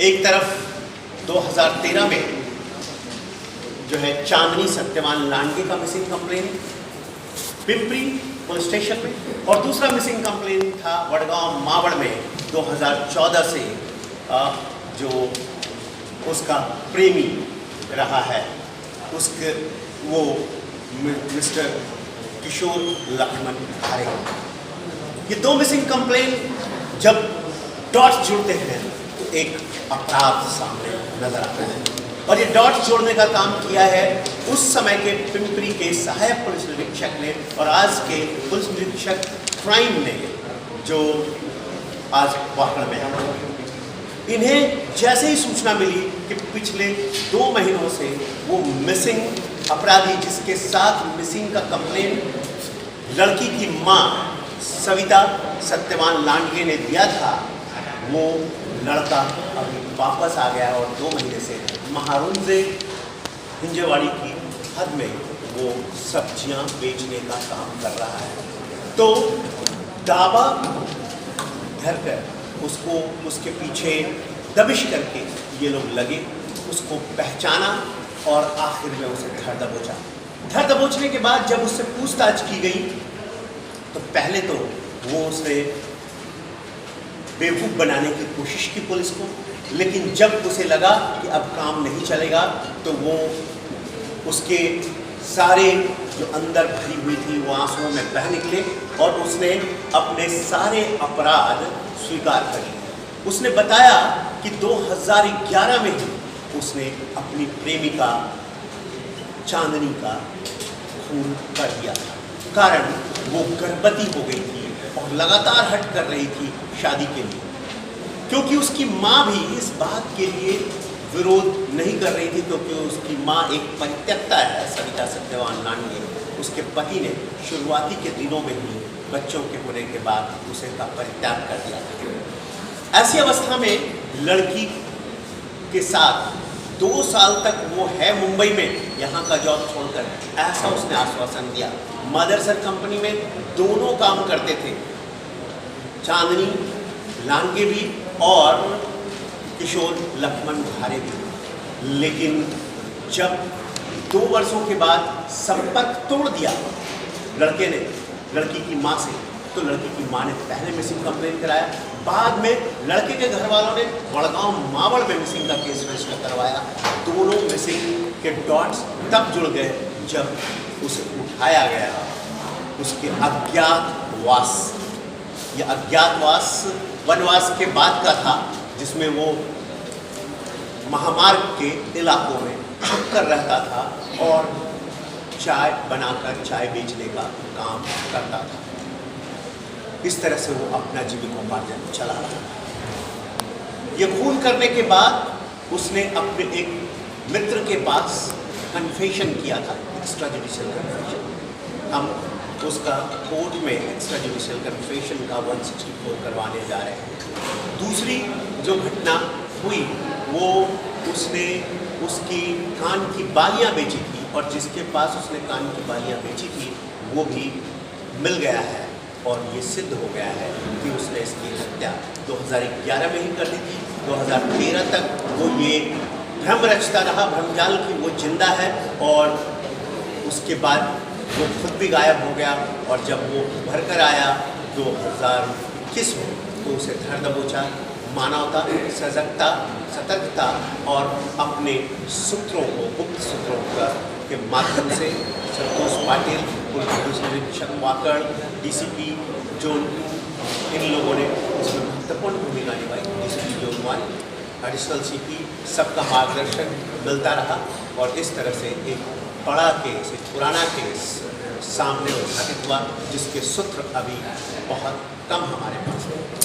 एक तरफ 2013 में जो है चांदनी सत्यवान लांडगे का missing complaint Pimpri police station में, और दूसरा मिसिंग कंप्लेन था वडगांव मावड़ में 2014 से जो उसका प्रेमी रहा है उसके वो मिस्टर किशोर लक्ष्मण घारे। ये दो मिसिंग कंप्लेन जब डॉट्स जुड़ते हैं तो एक अपराध सामने नजर आता है, और ये डॉट्स जोड़ने का काम किया है उस समय के पिंपरी के सहायक पुलिस निरीक्षक ने और आज के पुलिस निरीक्षक क्राइम ने, जो आज वाकड़ में है। इन्हें जैसे ही सूचना मिली कि पिछले 2 महीनों से वो मिसिंग अपराधी जिसके साथ मिसिंग का कंप्लेन लड़की की मां सविता सत्यवान लांडगे ने दिया था, वो लड़का अभी वापस आ गया और 2 महीने से महारुंजे हिंजेवाड़ी की हद में वो सब्जियां बेचने का काम कर रहा है। तो दावा धरकर उसको उसके पीछे दबिश करके ये लोग लगे, उसको पहचाना और आखिर में उसे धर दबोचा। धर दबोचने के बाद जब उससे पूछताछ की गई तो पहले तो वो उसे बेवकूफ़ बनाने की कोशिश की पुलिस को, लेकिन जब उसे लगा कि अब काम नहीं चलेगा तो वो उसके सारे जो अंदर भरी हुई थी वो आंसुओं में बह निकले और उसने अपने सारे अपराध स्वीकार कर लिए। उसने बताया कि 2011 में ही उसने अपनी प्रेमिका चांदनी का खून कर दिया था, कारण वो गर्भवती हो गई थी और लगातार हट कर रही थी शादी के लिए, क्योंकि उसकी माँ भी इस बात के लिए विरोध नहीं कर रही थी, क्योंकि उसकी माँ एक परित्यक्ता है सविता सत्यवान लांडगे। उसके पति ने शुरुआती के दिनों में ही बच्चों के होने के बाद उसे का परित्याग कर दिया था। ऐसी अवस्था में लड़की के साथ 2 साल तक वो है मुंबई में यहाँ का जॉब छोड़कर, ऐसा उसने आश्वासन दिया। मदरसन कंपनी में दोनों काम करते थे, चांदनी लांडगे भी और किशोर लक्ष्मण घारे भी। लेकिन जब 2 वर्षों के बाद संपर्क तोड़ दिया लड़के ने लड़की की मां से, तो लड़की की मां ने पहले मिसिंग कंप्लेन कराया, बाद में लड़के के घर वालों ने वडगांव मावड़ में मिसिंग का केस रजिस्टर करवाया। दोनों मिसिंग के डॉट्स तब जुड़ गए जब उसे उठाया गया उसके अज्ञातवास। यह अज्ञातवास वनवास के बाद का था, जिसमें वो महामार्ग के इलाकों में छुप कर रहता था और चाय बनाकर चाय बेचने का काम करता था। इस तरह से वो अपना जीविकोपार्जन चला रहा था। ये खून करने के बाद उसने अपने एक मित्र के पास कन्फेशन किया था, एक्स्ट्रा जुडिशियल कन्फेशन। हम उसका कोर्ट में एक्स्ट्रा जुडिशियल कन्फेशन का 164 करवाने जा रहे हैं। दूसरी जो घटना हुई वो उसने उसकी कान की बालियां बेची थी, और जिसके पास उसने कान की बालियां बेची थी वो भी मिल गया है और ये सिद्ध हो गया है कि उसने इसकी हत्या 2011 में ही कर दी थी। 2013 तक वो ये भ्रम रचता रहा, भ्रमजाल की वो जिंदा है, और उसके बाद वो खुद भी गायब हो गया। और जब वो उभर कर आया 2021 में तो उसे धर दबोचा। मानवता, सजगता, सतर्कता और अपने सूत्रों को, गुप्त सूत्रों के माध्यम से संतोष पाटिल, पुलिस निरीक्षक वाकड़, डीसीपी जोन, इन लोगों ने इसमें महत्वपूर्ण भूमिका निभाई। डीसीपी जोन 1, एडिशनल सीपी, सबका मार्गदर्शन मिलता रहा और इस तरह से एक बड़ा केस, एक पुराना केस सामने उठाया हुआ, जिसके सूत्र अभी बहुत कम हमारे पास हैं।